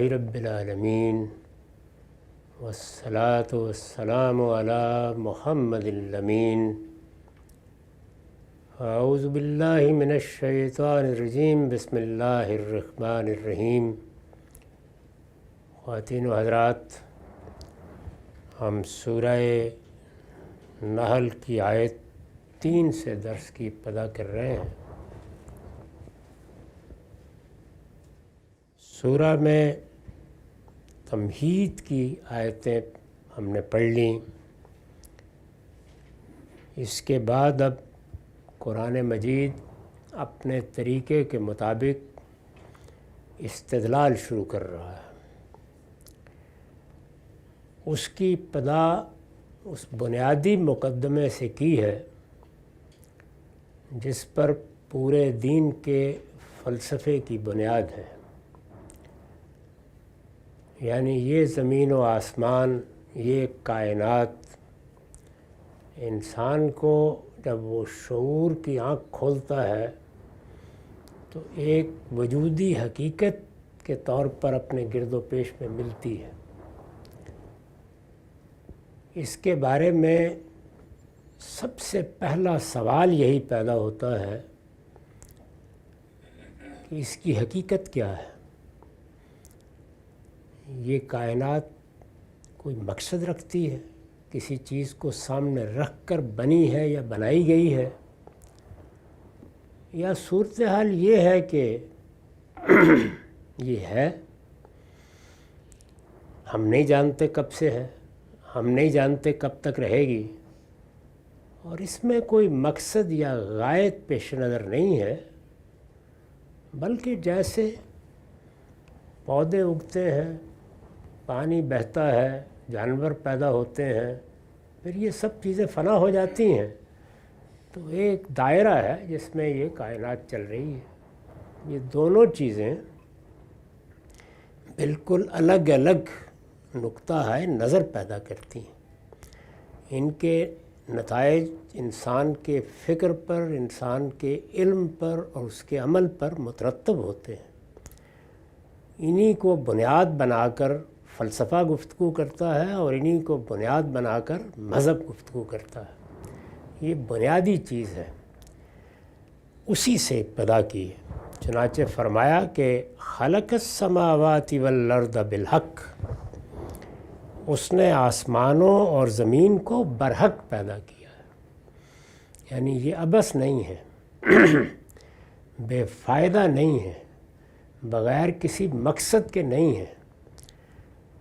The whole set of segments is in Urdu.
رب العالمین والصلاة والسلام علی محمد الامین اعوذ باللہ من الشیطان الرجیم بسم اللہ الرحمن الرحیم۔ خواتین و حضرات، ہم سورہ نحل کی آیت 3 سے درس کی ابتدا کر رہے ہیں۔ سورہ میں تمہید کی آیتیں ہم نے پڑھ لیں۔ اس کے بعد اب قرآن مجید اپنے طریقے کے مطابق استدلال شروع کر رہا ہے۔ اس کی ابتدا اس بنیادی مقدمے سے کی ہے جس پر پورے دین کے فلسفے کی بنیاد ہے، یعنی یہ زمین و آسمان، یہ کائنات، انسان کو جب وہ شعور کی آنکھ کھولتا ہے تو ایک وجودی حقیقت کے طور پر اپنے گرد و پیش میں ملتی ہے۔ اس کے بارے میں سب سے پہلا سوال یہی پیدا ہوتا ہے کہ اس کی حقیقت کیا ہے؟ یہ کائنات کوئی مقصد رکھتی ہے؟ کسی چیز کو سامنے رکھ کر بنی ہے یا بنائی گئی ہے؟ یا صورتحال یہ ہے کہ یہ ہے، ہم نہیں جانتے کب سے ہے، ہم نہیں جانتے کب تک رہے گی، اور اس میں کوئی مقصد یا غائب پیش نظر نہیں ہے، بلکہ جیسے پودے اگتے ہیں، پانی بہتا ہے، جانور پیدا ہوتے ہیں، پھر یہ سب چیزیں فنا ہو جاتی ہیں، تو ایک دائرہ ہے جس میں یہ کائنات چل رہی ہے۔ یہ دونوں چیزیں بالکل الگ الگ نقطہ ہے نظر پیدا کرتی ہیں۔ ان کے نتائج انسان کے فکر پر، انسان کے علم پر اور اس کے عمل پر مترتب ہوتے ہیں۔ انہی کو بنیاد بنا کر فلسفہ گفتگو کرتا ہے اور انہی کو بنیاد بنا کر مذہب گفتگو کرتا ہے۔ یہ بنیادی چیز ہے، اسی سے ابتدا کی ہے۔ چنانچہ فرمایا کہ خلق السماوات والارض بالحق، اس نے آسمانوں اور زمین کو برحق پیدا کیا ہے، یعنی یہ عبث نہیں ہے، بے فائدہ نہیں ہے، بغیر کسی مقصد کے نہیں ہے۔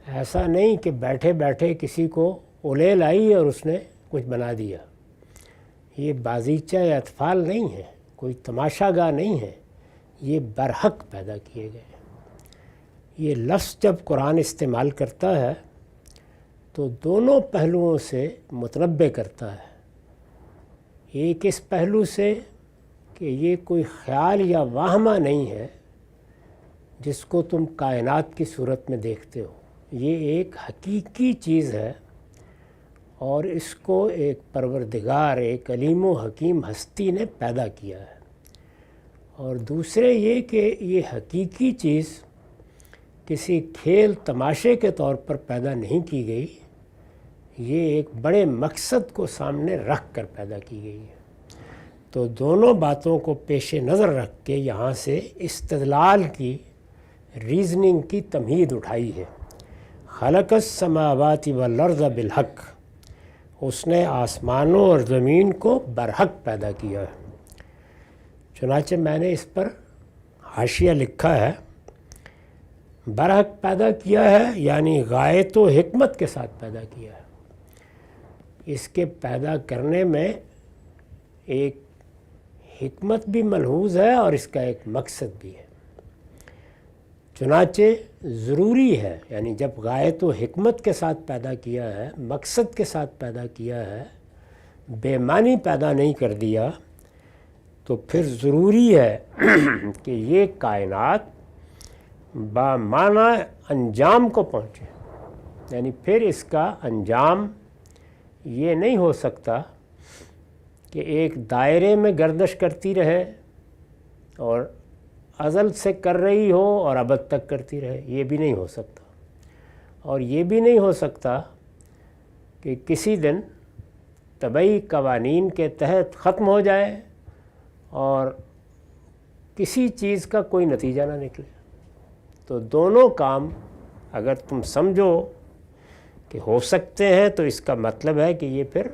ایسا نہیں کہ بیٹھے بیٹھے کسی کو الیل آئی اور اس نے کچھ بنا دیا۔ یہ بازیچہ یا اطفال نہیں ہے، کوئی تماشا گاہ نہیں ہے، یہ برحق پیدا کیے گئے۔ یہ لفظ جب قرآن استعمال کرتا ہے تو دونوں پہلوؤں سے متنبع کرتا ہے۔ ایک اس پہلو سے کہ یہ کوئی خیال یا واہمہ نہیں ہے جس کو تم کائنات کی صورت میں دیکھتے ہو، یہ ایک حقیقی چیز ہے، اور اس کو ایک پروردگار، ایک علیم و حکیم ہستی نے پیدا کیا ہے۔ اور دوسرے یہ کہ یہ حقیقی چیز کسی کھیل تماشے کے طور پر پیدا نہیں کی گئی، یہ ایک بڑے مقصد کو سامنے رکھ کر پیدا کی گئی ہے۔ تو دونوں باتوں کو پیش نظر رکھ کے یہاں سے استدلال کی، ریزننگ کی تمہید اٹھائی ہے۔ خلق السماوات والارض بالحق، اس نے آسمانوں اور زمین کو برحق پیدا کیا ہے۔ چنانچہ میں نے اس پر حاشیہ لکھا ہے، برحق پیدا کیا ہے یعنی غایت و حکمت کے ساتھ پیدا کیا ہے۔ اس کے پیدا کرنے میں ایک حکمت بھی ملحوظ ہے اور اس کا ایک مقصد بھی ہے۔ چنانچہ ضروری ہے، یعنی جب غایت و حکمت کے ساتھ پیدا کیا ہے، مقصد کے ساتھ پیدا کیا ہے، بے معنی پیدا نہیں کر دیا، تو پھر ضروری ہے کہ یہ کائنات بامعنی انجام کو پہنچے، یعنی پھر اس کا انجام یہ نہیں ہو سکتا کہ ایک دائرے میں گردش کرتی رہے اور ازل سے کر رہی ہو اور ابد تک کرتی رہے، یہ بھی نہیں ہو سکتا۔ اور یہ بھی نہیں ہو سکتا کہ کسی دن طبعی قوانین کے تحت ختم ہو جائے اور کسی چیز کا کوئی نتیجہ نہ نکلے۔ تو دونوں کام اگر تم سمجھو کہ ہو سکتے ہیں تو اس کا مطلب ہے کہ یہ پھر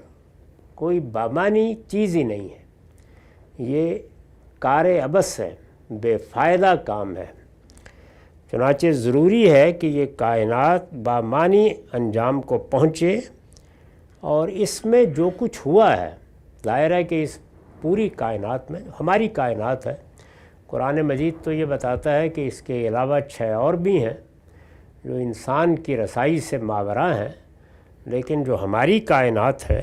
کوئی بامانی چیز ہی نہیں ہے، یہ کار عبث ہے، بے فائدہ کام ہے۔ چنانچہ ضروری ہے کہ یہ کائنات بامانی انجام کو پہنچے، اور اس میں جو کچھ ہوا ہے، ظاہر ہے کہ اس پوری کائنات میں، ہماری کائنات ہے، قرآن مجید تو یہ بتاتا ہے کہ اس کے علاوہ 6 اور بھی ہیں جو انسان کی رسائی سے ماوراء ہیں، لیکن جو ہماری کائنات ہے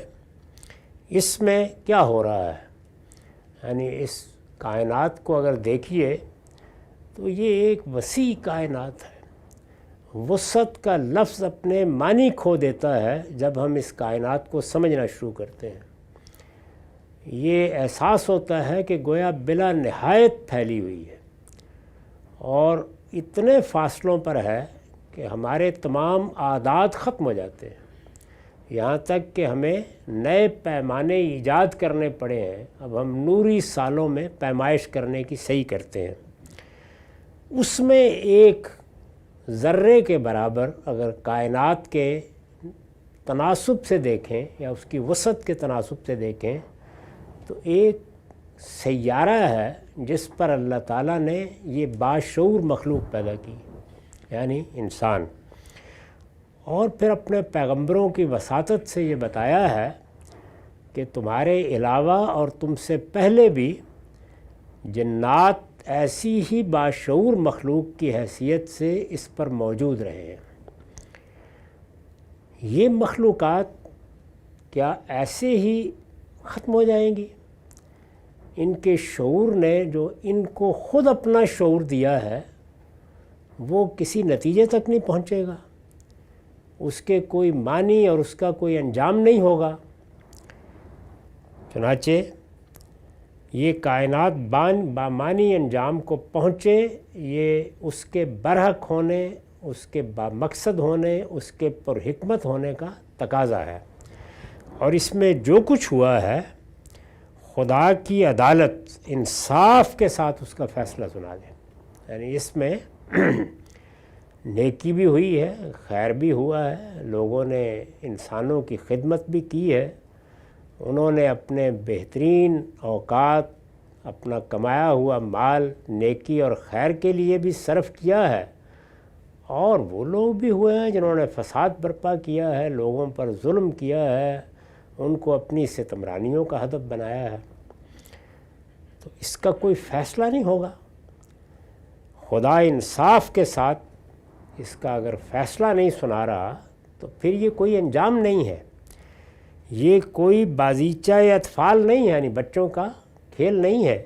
اس میں کیا ہو رہا ہے، یعنی اس کائنات کو اگر دیکھیے تو یہ ایک وسیع کائنات ہے۔ وسعت کا لفظ اپنے معنی کھو دیتا ہے جب ہم اس کائنات کو سمجھنا شروع کرتے ہیں۔ یہ احساس ہوتا ہے کہ گویا بلا نہایت پھیلی ہوئی ہے اور اتنے فاصلوں پر ہے کہ ہمارے تمام عادات ختم ہو جاتے ہیں، یہاں تک کہ ہمیں نئے پیمانے ایجاد کرنے پڑے ہیں۔ اب ہم نوری سالوں میں پیمائش کرنے کی صحیح کرتے ہیں۔ اس میں ایک ذرے کے برابر اگر کائنات کے تناسب سے دیکھیں یا اس کی وسعت کے تناسب سے دیکھیں تو ایک سیارہ ہے جس پر اللہ تعالیٰ نے یہ باشعور مخلوق پیدا کی، یعنی انسان، اور پھر اپنے پیغمبروں کی وساطت سے یہ بتایا ہے کہ تمہارے علاوہ اور تم سے پہلے بھی جنات ایسی ہی باشعور مخلوق کی حیثیت سے اس پر موجود رہے ہیں۔ یہ مخلوقات کیا ایسے ہی ختم ہو جائیں گی؟ ان کے شعور نے جو ان کو خود اپنا شعور دیا ہے وہ کسی نتیجے تک نہیں پہنچے گا، اس کے کوئی معنی اور اس کا کوئی انجام نہیں ہوگا۔ چنانچہ یہ کائنات بامانی انجام کو پہنچے، یہ اس کے برحق ہونے، اس کے بامقصد ہونے، اس کے پرحکمت ہونے کا تقاضا ہے۔ اور اس میں جو کچھ ہوا ہے خدا کی عدالت انصاف کے ساتھ اس کا فیصلہ سنا دے، یعنی اس میں نیکی بھی ہوئی ہے، خیر بھی ہوا ہے، لوگوں نے انسانوں کی خدمت بھی کی ہے، انہوں نے اپنے بہترین اوقات، اپنا کمایا ہوا مال نیکی اور خیر کے لیے بھی صرف کیا ہے، اور وہ لوگ بھی ہوئے ہیں جنہوں نے فساد برپا کیا ہے، لوگوں پر ظلم کیا ہے، ان کو اپنی ستمرانیوں کا ہدف بنایا ہے۔ تو اس کا کوئی فیصلہ نہیں ہوگا۔ خدا انصاف کے ساتھ اس کا اگر فیصلہ نہیں سنا رہا تو پھر یہ کوئی انجام نہیں ہے، یہ کوئی بازیچہ یا اطفال نہیں ہے، یعنی بچوں کا کھیل نہیں ہے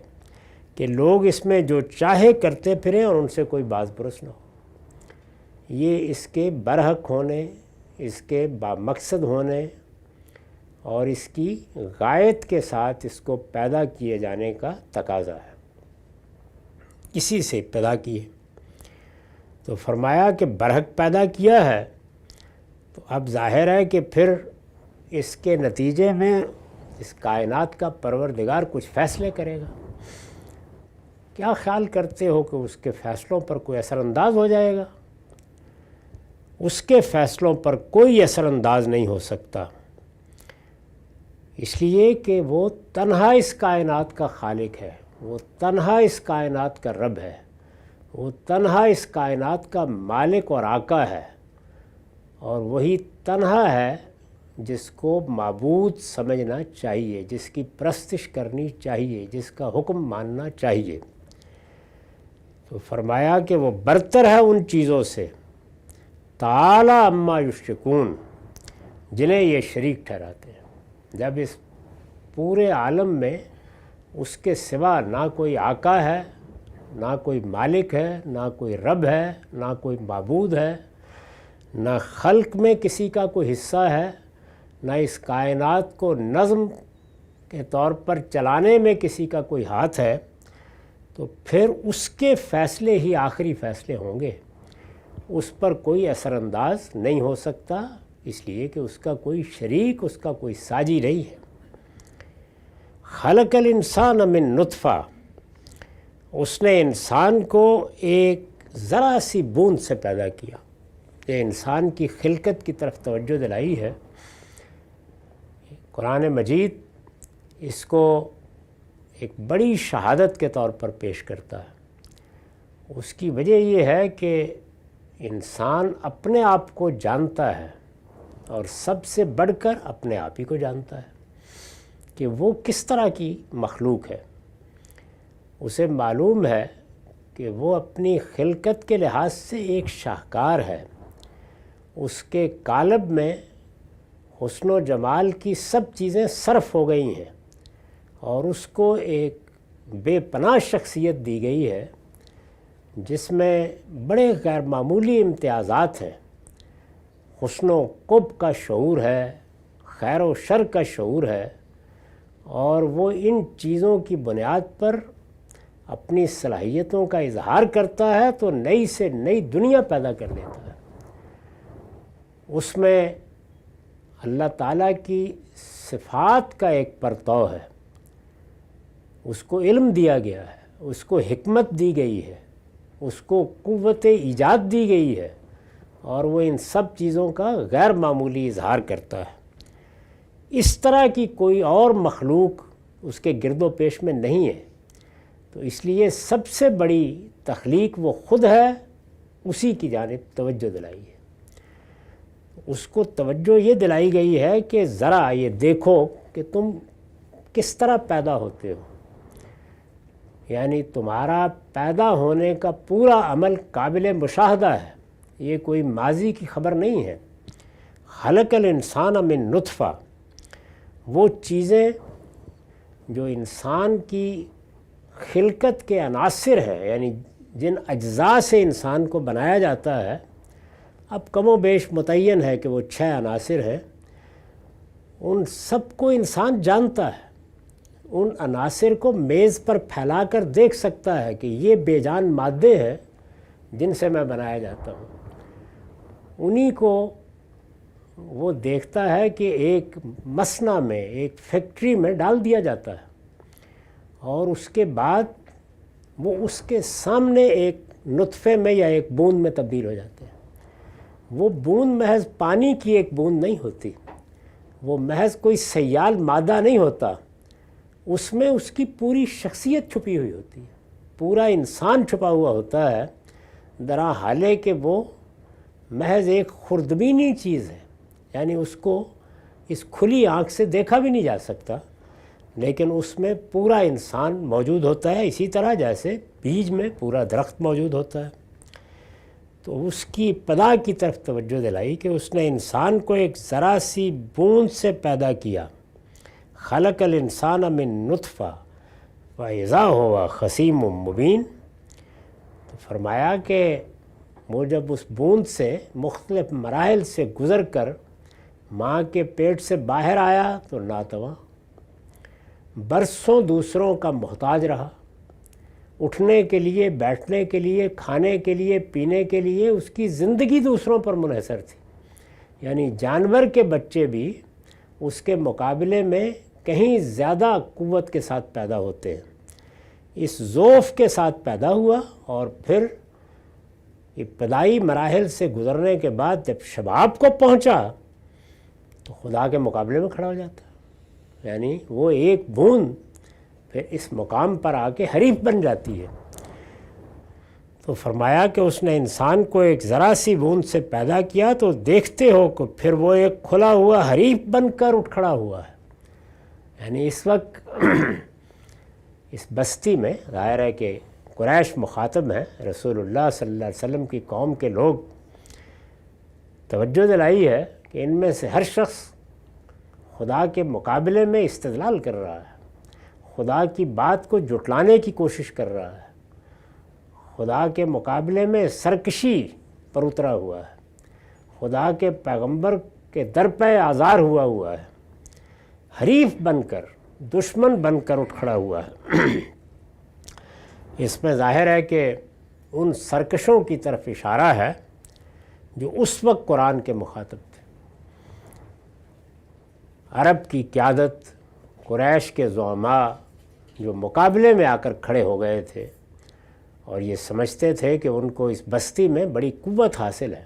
کہ لوگ اس میں جو چاہے کرتے پھریں اور ان سے کوئی باز پرس نہ ہو۔ یہ اس کے برحق ہونے، اس کے بامقصد ہونے اور اس کی غایت کے ساتھ اس کو پیدا کیے جانے کا تقاضا ہے، اسی سے پیدا کیے۔ تو فرمایا کہ برحق پیدا کیا ہے، تو اب ظاہر ہے کہ پھر اس کے نتیجے میں اس کائنات کا پروردگار کچھ فیصلے کرے گا۔ کیا خیال کرتے ہو کہ اس کے فیصلوں پر کوئی اثر انداز ہو جائے گا؟ اس کے فیصلوں پر کوئی اثر انداز نہیں ہو سکتا، اس لیے کہ وہ تنہا اس کائنات کا خالق ہے، وہ تنہا اس کائنات کا رب ہے، وہ تنہا اس کائنات کا مالک اور آقا ہے، اور وہی تنہا ہے جس کو معبود سمجھنا چاہیے، جس کی پرستش کرنی چاہیے، جس کا حکم ماننا چاہیے۔ تو فرمایا کہ وہ برتر ہے ان چیزوں سے، تعالی عما یشرکون، جنہیں یہ شریک ٹھہراتے ہیں۔ جب اس پورے عالم میں اس کے سوا نہ کوئی آقا ہے، نہ کوئی مالک ہے، نہ کوئی رب ہے، نہ کوئی معبود ہے، نہ خلق میں کسی کا کوئی حصہ ہے، نہ اس کائنات کو نظم کے طور پر چلانے میں کسی کا کوئی ہاتھ ہے، تو پھر اس کے فیصلے ہی آخری فیصلے ہوں گے، اس پر کوئی اثر انداز نہیں ہو سکتا، اس لیے کہ اس کا کوئی شریک، اس کا کوئی ساجی نہیں ہے۔ خلق الانسان من نطفہ، اس نے انسان کو ایک ذرا سی بوند سے پیدا کیا۔ یہ انسان کی خلقت کی طرف توجہ دلائی ہے۔ قرآن مجید اس کو ایک بڑی شہادت کے طور پر پیش کرتا ہے۔ اس کی وجہ یہ ہے کہ انسان اپنے آپ کو جانتا ہے اور سب سے بڑھ کر اپنے آپ ہی کو جانتا ہے کہ وہ کس طرح کی مخلوق ہے۔ اسے معلوم ہے کہ وہ اپنی خلقت کے لحاظ سے ایک شاہکار ہے، اس کے قالب میں حسن و جمال کی سب چیزیں صرف ہو گئی ہیں اور اس کو ایک بے پناہ شخصیت دی گئی ہے جس میں بڑے غیر معمولی امتیازات ہیں۔ حسن و قبح کا شعور ہے، خیر و شر کا شعور ہے، اور وہ ان چیزوں کی بنیاد پر اپنی صلاحیتوں کا اظہار کرتا ہے تو نئی سے نئی دنیا پیدا کر لیتا ہے۔ اس میں اللہ تعالیٰ کی صفات کا ایک پرتو ہے، اس کو علم دیا گیا ہے، اس کو حکمت دی گئی ہے، اس کو قوت ایجاد دی گئی ہے، اور وہ ان سب چیزوں کا غیر معمولی اظہار کرتا ہے۔ اس طرح کی کوئی اور مخلوق اس کے گرد و پیش میں نہیں ہے، تو اس لیے سب سے بڑی تخلیق وہ خود ہے، اسی کی جانب توجہ دلائی ہے۔ اس کو توجہ یہ دلائی گئی ہے کہ ذرا یہ دیکھو کہ تم کس طرح پیدا ہوتے ہو، یعنی تمہارا پیدا ہونے کا پورا عمل قابل مشاہدہ ہے، یہ کوئی ماضی کی خبر نہیں ہے۔ خلق الانسان من نطفہ، وہ چیزیں جو انسان کی خلقت کے عناصر ہیں، یعنی جن اجزاء سے انسان کو بنایا جاتا ہے، اب کم و بیش متعین ہے کہ وہ 6 عناصر ہیں، ان سب کو انسان جانتا ہے، ان عناصر کو میز پر پھیلا کر دیکھ سکتا ہے کہ یہ بے جان مادے ہیں جن سے میں بنایا جاتا ہوں۔ انہی کو وہ دیکھتا ہے کہ ایک مصنع میں، ایک فیکٹری میں ڈال دیا جاتا ہے، اور اس کے بعد وہ اس کے سامنے ایک نطفے میں یا ایک بوند میں تبدیل ہو جاتے ہیں۔ وہ بوند محض پانی کی ایک بوند نہیں ہوتی، وہ محض کوئی سیال مادہ نہیں ہوتا، اس میں اس کی پوری شخصیت چھپی ہوئی ہوتی ہے، پورا انسان چھپا ہوا ہوتا ہے، درا حالے کہ وہ محض ایک خوردبینی چیز ہے، یعنی اس کو اس کھلی آنکھ سے دیکھا بھی نہیں جا سکتا، لیکن اس میں پورا انسان موجود ہوتا ہے، اسی طرح جیسے بیج میں پورا درخت موجود ہوتا ہے۔ تو اس کی ابتدا کی طرف توجہ دلائی کہ اس نے انسان کو ایک ذرا سی بوند سے پیدا کیا۔ خلق الانسان من نطفہ فاذا هو خصیم مبین، تو فرمایا کہ وہ جب اس بوند سے مختلف مراحل سے گزر کر ماں کے پیٹ سے باہر آیا تو ناتواں، برسوں دوسروں کا محتاج رہا، اٹھنے کے لیے، بیٹھنے کے لیے، کھانے کے لیے، پینے کے لیے اس کی زندگی دوسروں پر منحصر تھی، یعنی جانور کے بچے بھی اس کے مقابلے میں کہیں زیادہ قوت کے ساتھ پیدا ہوتے ہیں۔ اس ضعف کے ساتھ پیدا ہوا اور پھر ابتدائی مراحل سے گزرنے کے بعد جب شباب کو پہنچا تو خدا کے مقابلے میں کھڑا ہو جاتا ہے، یعنی وہ ایک بوند پھر اس مقام پر آ کے حریف بن جاتی ہے۔ تو فرمایا کہ اس نے انسان کو ایک ذرا سی بوند سے پیدا کیا تو دیکھتے ہو کہ پھر وہ ایک کھلا ہوا حریف بن کر اٹھ کھڑا ہوا ہے۔ یعنی اس وقت اس بستی میں ظاہر ہے کہ قریش مخاطب ہیں، رسول اللہ صلی اللہ علیہ وسلم کی قوم کے لوگ، توجہ دلائی ہے کہ ان میں سے ہر شخص خدا کے مقابلے میں استدلال کر رہا ہے، خدا کی بات کو جھٹلانے کی کوشش کر رہا ہے، خدا کے مقابلے میں سرکشی پر اترا ہوا ہے، خدا کے پیغمبر کے در پہ آزار ہوا ہے، حریف بن کر، دشمن بن کر اٹھ کھڑا ہوا ہے۔ اس میں ظاہر ہے کہ ان سرکشوں کی طرف اشارہ ہے جو اس وقت قرآن کے مخاطب تھے۔ عرب کی قیادت، قریش کے زعماء جو مقابلے میں آ کر کھڑے ہو گئے تھے اور یہ سمجھتے تھے کہ ان کو اس بستی میں بڑی قوت حاصل ہے،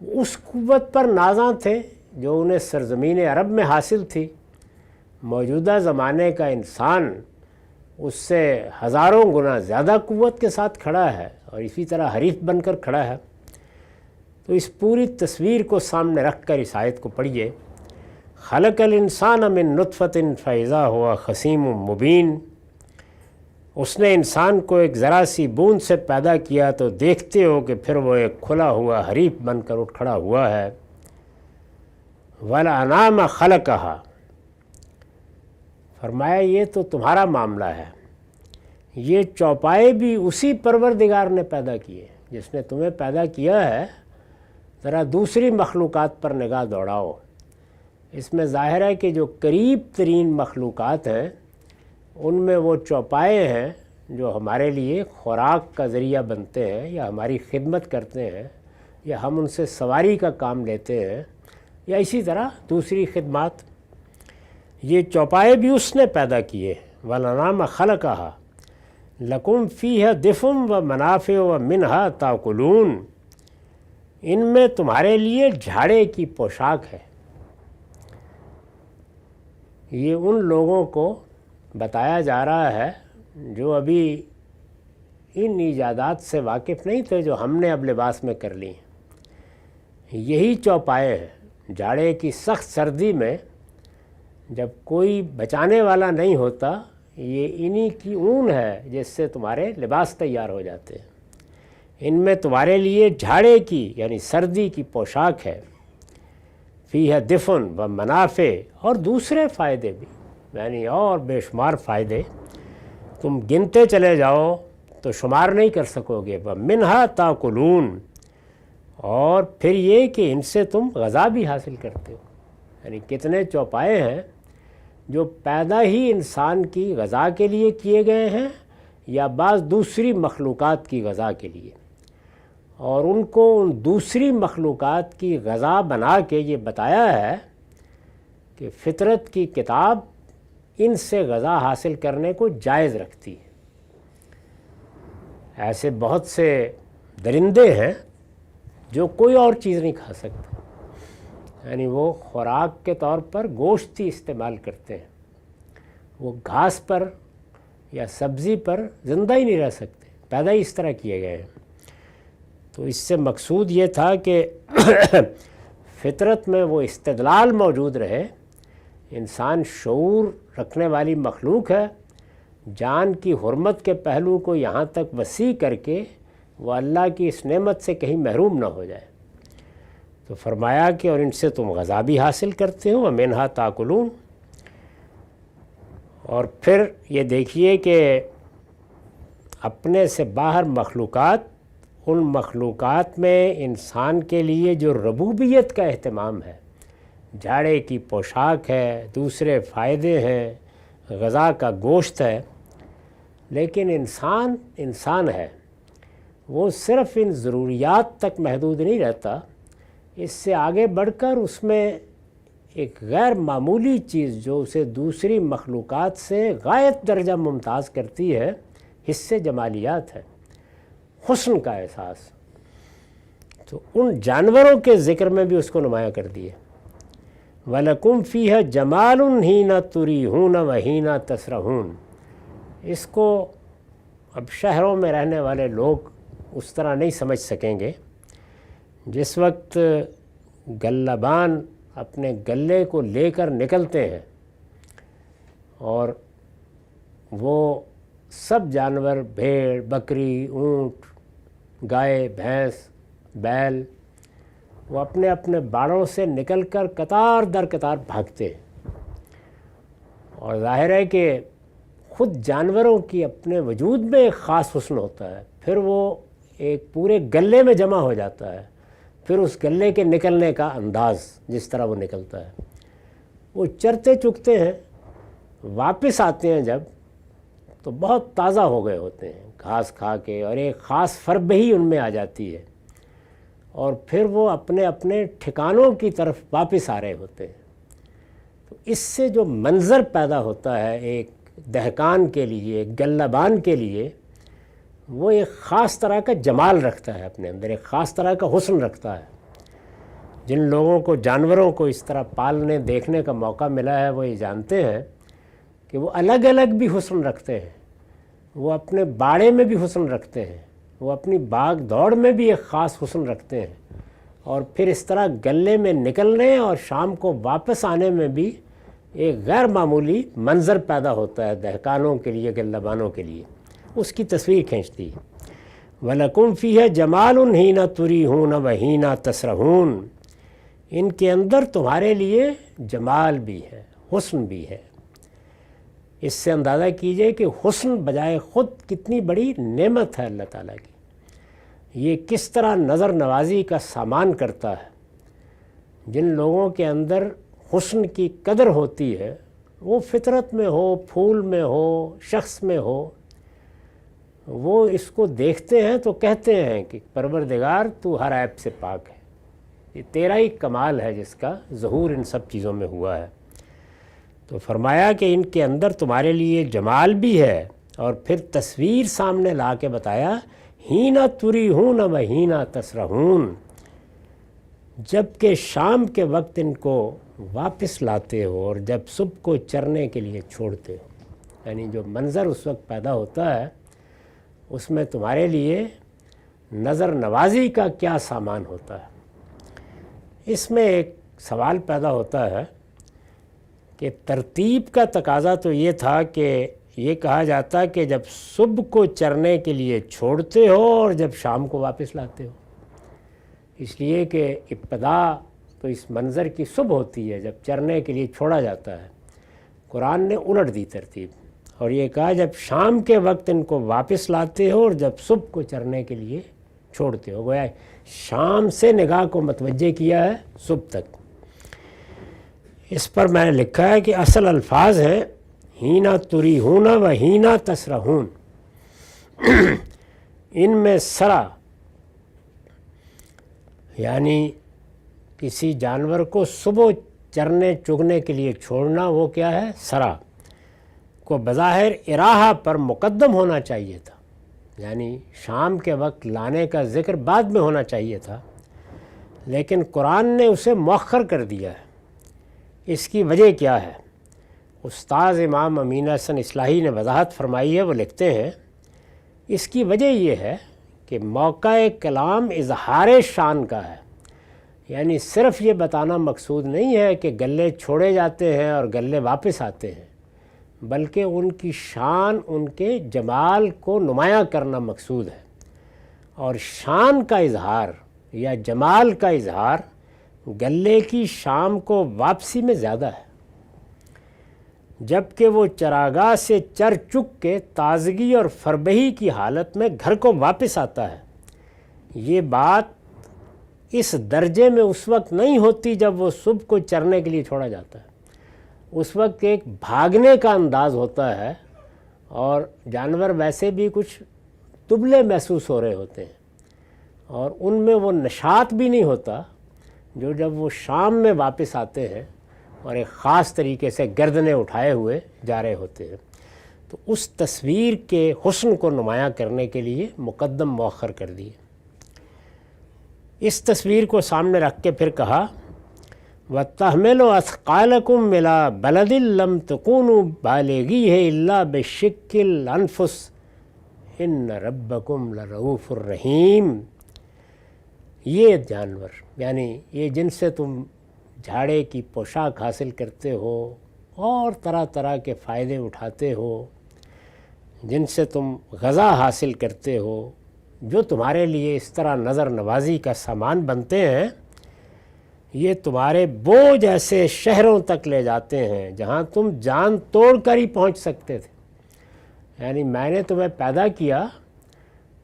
اس قوت پر نازاں تھے جو انہیں سرزمین عرب میں حاصل تھی۔ موجودہ زمانے کا انسان اس سے ہزاروں گنا زیادہ قوت کے ساتھ کھڑا ہے اور اسی طرح حریف بن کر کھڑا ہے۔ تو اس پوری تصویر کو سامنے رکھ کر اس آیت کو پڑھیے، خلق الانسان من نطفۃ فاذا هو خصیم مبین۔ اس نے انسان کو ایک ذرا سی بوند سے پیدا کیا تو دیکھتے ہو کہ پھر وہ ایک کھلا ہوا حریف بن کر اٹھ کھڑا ہوا ہے۔ والانعام خلقہا، فرمایا یہ تو تمہارا معاملہ ہے، یہ چوپائے بھی اسی پروردگار نے پیدا کیے جس نے تمہیں پیدا کیا ہے۔ ذرا دوسری مخلوقات پر نگاہ دوڑاؤ، اس میں ظاہر ہے کہ جو قریب ترین مخلوقات ہیں ان میں وہ چوپائے ہیں جو ہمارے لیے خوراک کا ذریعہ بنتے ہیں یا ہماری خدمت کرتے ہیں یا ہم ان سے سواری کا کام لیتے ہیں یا اسی طرح دوسری خدمات۔ یہ چوپائے بھی اس نے پیدا کیے۔ وَالْأَنْعَامَ خَلَقَهَا لَكُمْ فِيهَا دِفْءٌ وَمَنَافِعُ وَمِنْهَا تَأْكُلُونَ، ان میں تمہارے لیے جھاڑے کی پوشاک ہے۔ یہ ان لوگوں کو بتایا جا رہا ہے جو ابھی ان ایجادات سے واقف نہیں تھے جو ہم نے اب لباس میں کر لی ہیں۔ یہی چوپائے ہیں۔ جاڑے کی سخت سردی میں جب کوئی بچانے والا نہیں ہوتا، یہ انہی کی اون ہے جس سے تمہارے لباس تیار ہو جاتے ہیں۔ ان میں تمہارے لیے جھاڑے کی یعنی سردی کی پوشاک ہے۔ فیہا دفء و منافع، اور دوسرے فائدے بھی، یعنی اور بے شمار فائدے تم گنتے چلے جاؤ تو شمار نہیں کر سکو گے۔ ومنہا تاکلون، اور پھر یہ کہ ان سے تم غذا بھی حاصل کرتے ہو۔ یعنی کتنے چوپائے ہیں جو پیدا ہی انسان کی غذا کے لیے کیے گئے ہیں یا بعض دوسری مخلوقات کی غذا کے لیے، اور ان کو ان دوسری مخلوقات کی غذا بنا کے یہ بتایا ہے کہ فطرت کی کتاب ان سے غذا حاصل کرنے کو جائز رکھتی ہے۔ ایسے بہت سے درندے ہیں جو کوئی اور چیز نہیں کھا سکتے، یعنی وہ خوراک کے طور پر گوشت ہی استعمال کرتے ہیں، وہ گھاس پر یا سبزی پر زندہ ہی نہیں رہ سکتے، پیدا ہی اس طرح کیے گئے ہیں۔ تو اس سے مقصود یہ تھا کہ فطرت میں وہ استدلال موجود رہے۔ انسان شعور رکھنے والی مخلوق ہے، جان کی حرمت کے پہلو کو یہاں تک وسیع کر کے وہ اللہ کی اس نعمت سے کہیں محروم نہ ہو جائے۔ تو فرمایا کہ اور ان سے تم غذا بھی حاصل کرتے ہو، ومنہا تاکلون۔ اور پھر یہ دیکھیے کہ اپنے سے باہر مخلوقات، ان مخلوقات میں انسان کے لیے جو ربوبیت کا اہتمام ہے، جھاڑے کی پوشاک ہے، دوسرے فائدے ہیں، غذا کا گوشت ہے، لیکن انسان ہے، وہ صرف ان ضروریات تک محدود نہیں رہتا، اس سے آگے بڑھ کر اس میں ایک غیر معمولی چیز جو اسے دوسری مخلوقات سے غایت درجہ ممتاز کرتی ہے، حصے جمالیات ہے، حسن کا احساس۔ تو ان جانوروں کے ذکر میں بھی اس کو نمایاں کر دیے۔ وَلَكُمْ فِيهَا جَمَالٌ حِينَ تُرِيحُونَ وَحِينَ تَسْرَحُونَ۔ اس کو اب شہروں میں رہنے والے لوگ اس طرح نہیں سمجھ سکیں گے۔ جس وقت گلہبان اپنے گلے کو لے کر نکلتے ہیں اور وہ سب جانور، بھیڑ، بکری، اونٹ، گائے، بھینس، بیل، وہ اپنے اپنے باڑوں سے نکل کر قطار در قطار بھاگتے ہیں، اور ظاہر ہے کہ خود جانوروں کی اپنے وجود میں ایک خاص حسن ہوتا ہے، پھر وہ ایک پورے گلے میں جمع ہو جاتا ہے۔ پھر اس گلے کے نکلنے کا انداز جس طرح وہ نکلتا ہے، وہ چرتے چکتے ہیں، واپس آتے ہیں جب تو بہت تازہ ہو گئے ہوتے ہیں گھاس کھا کے، اور ایک خاص فربہی ان میں آ جاتی ہے، اور پھر وہ اپنے اپنے ٹھکانوں کی طرف واپس آ رہے ہوتے ہیں۔ تو اس سے جو منظر پیدا ہوتا ہے ایک دہقان کے لیے، ایک گلہبان کے لیے، وہ ایک خاص طرح کا جمال رکھتا ہے اپنے اندر، ایک خاص طرح کا حسن رکھتا ہے۔ جن لوگوں کو جانوروں کو اس طرح پالنے دیکھنے کا موقع ملا ہے وہ یہ جانتے ہیں کہ وہ الگ الگ بھی حسن رکھتے ہیں، وہ اپنے باڑے میں بھی حسن رکھتے ہیں، وہ اپنی باغ دوڑ میں بھی ایک خاص حسن رکھتے ہیں، اور پھر اس طرح گلے میں نکلنے اور شام کو واپس آنے میں بھی ایک غیر معمولی منظر پیدا ہوتا ہے دہقانوں کے لیے، گلہبانوں کے لیے۔ اس کی تصویر کھینچتی ہے۔ وَلَكُمْ فِيهَا جَمَالٌ حِينَ تُرِيحُونَ وَحِينَ تَسْرَحُونَ، ان کے اندر تمہارے لیے جمال بھی ہے، حسن بھی ہے۔ اس سے اندازہ کیجئے کہ حسن بجائے خود کتنی بڑی نعمت ہے اللہ تعالیٰ کی۔ یہ کس طرح نظر نوازی کا سامان کرتا ہے۔ جن لوگوں کے اندر حسن کی قدر ہوتی ہے، وہ فطرت میں ہو، پھول میں ہو، شخص میں ہو، وہ اس کو دیکھتے ہیں تو کہتے ہیں کہ پروردگار تو ہر عیب سے پاک ہے، یہ تیرا ہی کمال ہے جس کا ظہور ان سب چیزوں میں ہوا ہے۔ تو فرمایا کہ ان کے اندر تمہارے لیے جمال بھی ہے، اور پھر تصویر سامنے لا کے بتایا ہین تریحون وحین تسرحون، جب کہ شام کے وقت ان کو واپس لاتے ہو اور جب صبح کو چرنے کے لیے چھوڑتے ہو۔ یعنی جو منظر اس وقت پیدا ہوتا ہے اس میں تمہارے لیے نظر نوازی کا کیا سامان ہوتا ہے۔ اس میں ایک سوال پیدا ہوتا ہے کہ ترتیب کا تقاضا تو یہ تھا کہ یہ کہا جاتا کہ جب صبح کو چرنے کے لیے چھوڑتے ہو اور جب شام کو واپس لاتے ہو، اس لیے کہ ابتدا تو اس منظر کی صبح ہوتی ہے جب چرنے کے لیے چھوڑا جاتا ہے۔ قرآن نے الٹ دی ترتیب اور یہ کہا جب شام کے وقت ان کو واپس لاتے ہو اور جب صبح کو چرنے کے لیے چھوڑتے ہو۔ گویا شام سے نگاہ کو متوجہ کیا ہے صبح تک۔ اس پر میں نے لکھا ہے کہ اصل الفاظ ہیں ہینا تریحون و ہینا تسرحون۔ ان میں سرا یعنی کسی جانور کو صبح چرنے چگنے کے لیے چھوڑنا، وہ کیا ہے؟ سرا کو بظاہر اراحہ پر مقدم ہونا چاہیے تھا، یعنی شام کے وقت لانے کا ذکر بعد میں ہونا چاہیے تھا، لیکن قرآن نے اسے مؤخر کر دیا ہے۔ اس کی وجہ کیا ہے؟ استاذ امام امین احسن اصلاحی نے وضاحت فرمائی ہے، وہ لکھتے ہیں اس کی وجہ یہ ہے کہ موقع کلام اظہار شان کا ہے، یعنی صرف یہ بتانا مقصود نہیں ہے کہ گلے چھوڑے جاتے ہیں اور گلے واپس آتے ہیں، بلکہ ان کی شان، ان کے جمال کو نمایاں کرنا مقصود ہے۔ اور شان کا اظہار یا جمال کا اظہار گلے کی شام کو واپسی میں زیادہ ہے، جبکہ وہ چراگاہ سے چر چک کے تازگی اور فربہی کی حالت میں گھر کو واپس آتا ہے۔ یہ بات اس درجے میں اس وقت نہیں ہوتی جب وہ صبح کو چرنے کے لیے چھوڑا جاتا ہے۔ اس وقت ایک بھاگنے کا انداز ہوتا ہے اور جانور ویسے بھی کچھ دبلے محسوس ہو رہے ہوتے ہیں، اور ان میں وہ نشاط بھی نہیں ہوتا جو جب وہ شام میں واپس آتے ہیں اور ایک خاص طریقے سے گردنیں اٹھائے ہوئے جا رہے ہوتے ہیں۔ تو اس تصویر کے حسن کو نمایاں کرنے کے لیے مقدم مؤخر کر دیے۔ اس تصویر کو سامنے رکھ کے پھر کہا وَتَحْمِلُ أَثْقَالَكُمْ إِلَىٰ بَلَدٍ لَّمْ تَكُونُوا بَالِغِيهِ إِلَّا بِشِقِّ الْأَنفُسِ إِنَّ رَبَّكُمْ لَرَءُوفٌ رَحِيمٌ۔ یہ جانور یعنی یہ جن سے تم جھاڑے کی پوشاک حاصل کرتے ہو اور طرح طرح کے فائدے اٹھاتے ہو، جن سے تم غذا حاصل کرتے ہو، جو تمہارے لیے اس طرح نظر نوازی کا سامان بنتے ہیں، یہ تمہارے بوجھ ایسے شہروں تک لے جاتے ہیں جہاں تم جان توڑ کر ہی پہنچ سکتے تھے۔ یعنی میں نے تمہیں پیدا کیا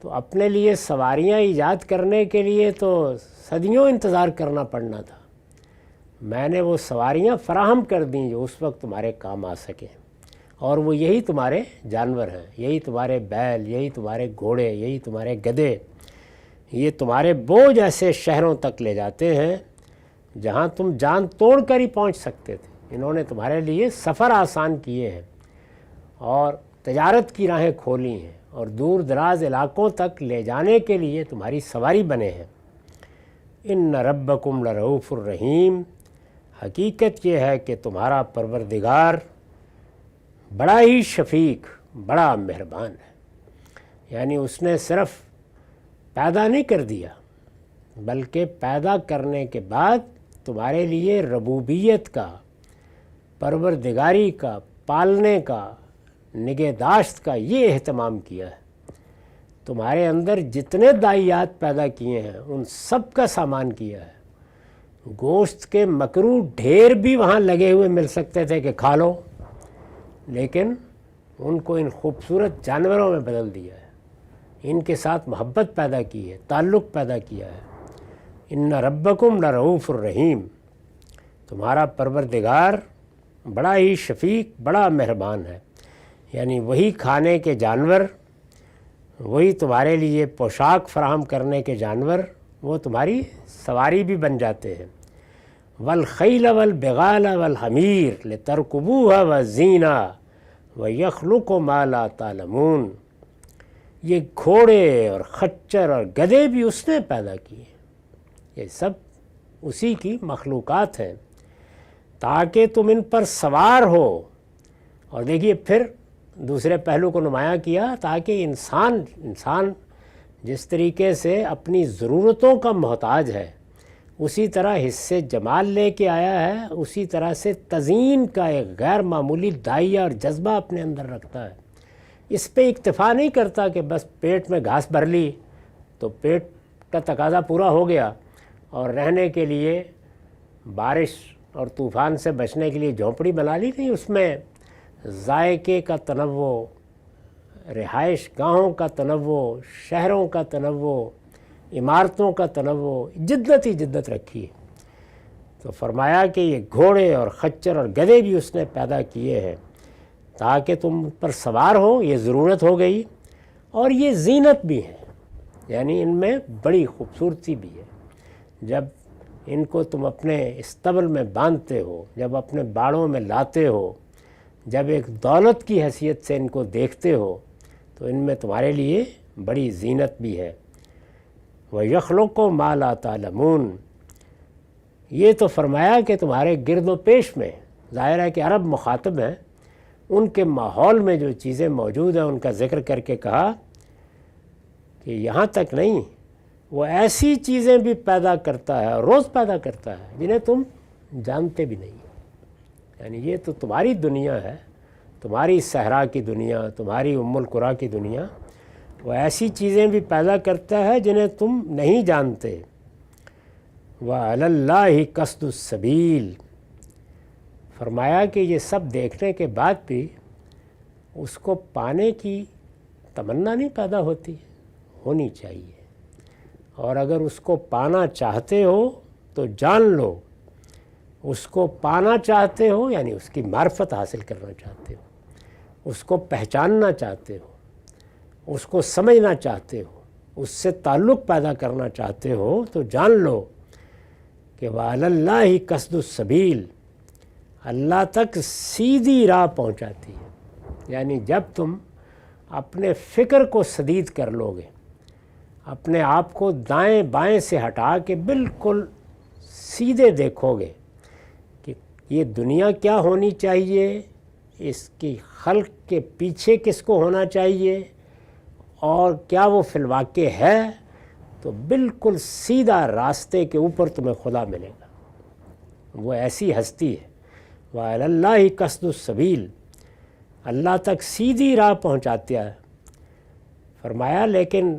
تو اپنے لیے سواریاں ایجاد کرنے کے لیے تو صدیوں انتظار کرنا پڑنا تھا، میں نے وہ سواریاں فراہم کر دیں جو اس وقت تمہارے کام آ سکیں، اور وہ یہی تمہارے جانور ہیں، یہی تمہارے بیل، یہی تمہارے گھوڑے، یہی تمہارے گدھے، یہ تمہارے بوجھ ایسے شہروں تک لے جاتے ہیں جہاں تم جان توڑ کر ہی پہنچ سکتے تھے۔ انہوں نے تمہارے لیے سفر آسان کیے ہیں اور تجارت کی راہیں کھولی ہیں اور دور دراز علاقوں تک لے جانے کے لیے تمہاری سواری بنے ہیں۔ ان ربکم لرؤوف الرحیم، حقیقت یہ ہے کہ تمہارا پروردگار بڑا ہی شفیق، بڑا مہربان ہے۔ یعنی اس نے صرف پیدا نہیں کر دیا بلکہ پیدا کرنے کے بعد تمہارے لیے ربوبیت کا، پروردگاری کا، پالنے کا، نگہداشت کا یہ اہتمام کیا ہے۔ تمہارے اندر جتنے دائیات پیدا کیے ہیں ان سب کا سامان کیا ہے۔ گوشت کے مکروہ ڈھیر بھی وہاں لگے ہوئے مل سکتے تھے کہ کھا لو، لیکن ان کو ان خوبصورت جانوروں میں بدل دیا ہے، ان کے ساتھ محبت پیدا کی ہے، تعلق پیدا کیا ہے۔ ان ربکم لرؤوف الرحیم، تمہارا پروردگار بڑا ہی شفیق، بڑا مہربان ہے۔ یعنی وہی کھانے کے جانور، وہی تمہارے لیے پوشاک فراہم کرنے کے جانور، وہ تمہاری سواری بھی بن جاتے ہیں۔ والخیل والبغال والحمیر لترکبوها وزینہ ویخلق ما لا تعلمون، یہ گھوڑے اور خچر اور گدھے بھی اس نے پیدا کیے، یہ سب اسی کی مخلوقات ہیں تاکہ تم ان پر سوار ہو۔ اور دیکھیے پھر دوسرے پہلو کو نمایاں کیا، تاکہ انسان جس طریقے سے اپنی ضرورتوں کا محتاج ہے اسی طرح حصے جمال لے کے آیا ہے، اسی طرح سے تزئین کا ایک غیر معمولی دائیہ اور جذبہ اپنے اندر رکھتا ہے۔ اس پہ اکتفا نہیں کرتا کہ بس پیٹ میں گھاس بھر لی تو پیٹ کا تقاضا پورا ہو گیا، اور رہنے کے لیے بارش اور طوفان سے بچنے کے لیے جھونپڑی بنا لی، نہیں، اس میں ذائقے کا تنوع، رہائش گاہوں کا تنوع، شہروں کا تنوع، عمارتوں کا تنوع، جدت ہی جدت رکھی ہے۔ تو فرمایا کہ یہ گھوڑے اور خچر اور گدھے بھی اس نے پیدا کیے ہیں تاکہ تم پر سوار ہو، یہ ضرورت ہو گئی، اور یہ زینت بھی ہے، یعنی ان میں بڑی خوبصورتی بھی ہے۔ جب ان کو تم اپنے استبل میں باندھتے ہو، جب اپنے باڑوں میں لاتے ہو، جب ایک دولت کی حیثیت سے ان کو دیکھتے ہو، تو ان میں تمہارے لیے بڑی زینت بھی ہے۔ وَيَخْلُقُ مَا لَا تَعْلَمُونَ، یہ تو فرمایا کہ تمہارے گرد و پیش میں، ظاہر ہے کہ عرب مخاطب ہیں، ان کے ماحول میں جو چیزیں موجود ہیں ان کا ذکر کر کے کہا کہ یہاں تک نہیں، وہ ایسی چیزیں بھی پیدا کرتا ہے، روز پیدا کرتا ہے، جنہیں تم جانتے بھی نہیں۔ یعنی یہ تو تمہاری دنیا ہے، تمہاری صحرا کی دنیا، تمہاری القریٰ کی دنیا، وہ ایسی چیزیں بھی پیدا کرتا ہے جنہیں تم نہیں جانتے۔ وَعَلَى اللَّهِ قَصْدُ السَّبِيلِ، فرمایا کہ یہ سب دیکھنے کے بعد بھی اس کو پانے کی تمنا نہیں پیدا ہوتی، ہونی چاہیے۔ اور اگر اس کو پانا چاہتے ہو تو جان لو، اس کو پانا چاہتے ہو یعنی اس کی معرفت حاصل کرنا چاہتے ہو، اس کو پہچاننا چاہتے ہو، اس کو سمجھنا چاہتے ہو، اس سے تعلق پیدا کرنا چاہتے ہو، تو جان لو کہ وَعَلَى اللَّهِ قَصْدُ السَّبِيلِ، اللہ تک سیدھی راہ پہنچاتی ہے۔ یعنی جب تم اپنے فکر کو سدید کر لو گے، اپنے آپ کو دائیں بائیں سے ہٹا کے بالکل سیدھے دیکھو گے کہ یہ دنیا کیا ہونی چاہیے، اس کی خلق کے پیچھے کس کو ہونا چاہیے، اور کیا وہ فی الواقع ہے، تو بالکل سیدھا راستے کے اوپر تمہیں خدا ملے گا۔ وہ ایسی ہستی ہے، وَعَلَى اللَّهِ قَصْدُ السَّبِيلِ، اللہ تک سیدھی راہ پہنچاتا ہے۔ فرمایا لیکن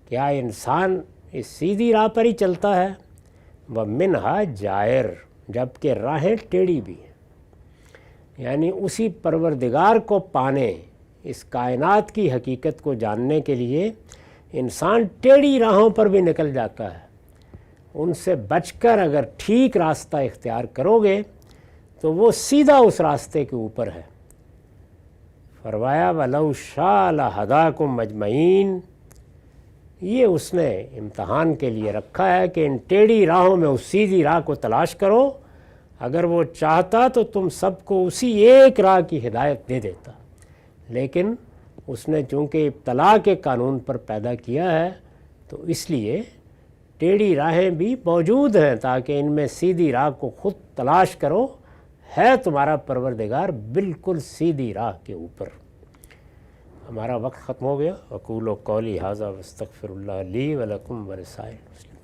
کیا انسان اس سیدھی راہ پر ہی چلتا ہے؟ وَمِنْهَا جَائِرٌ، جبکہ راہیں ٹیڑھی بھی ہیں۔ یعنی اسی پروردگار کو پانے، اس کائنات کی حقیقت کو جاننے کے لیے انسان ٹیڑھی راہوں پر بھی نکل جاتا ہے۔ ان سے بچ کر اگر ٹھیک راستہ اختیار کرو گے تو وہ سیدھا اس راستے کے اوپر ہے، فرمایا وَلَوْ شَاءَ لَهَدَاكُمْ أَجْمَعِينَ، یہ اس نے امتحان کے لیے رکھا ہے کہ ان ٹیڑھی راہوں میں اس سیدھی راہ کو تلاش کرو، اگر وہ چاہتا تو تم سب کو اسی ایک راہ کی ہدایت دے دیتا، لیکن اس نے چونکہ ابتلا کے قانون پر پیدا کیا ہے تو اس لیے ٹیڑھی راہیں بھی موجود ہیں تاکہ ان میں سیدھی راہ کو خود تلاش کرو، ہے تمہارا پروردگار بالکل سیدھی راہ کے اوپر۔ ہمارا وقت ختم ہو گیا۔ اقول قولی ھذا واستغفر اللہ لی ولکم ولسائر المسلمین۔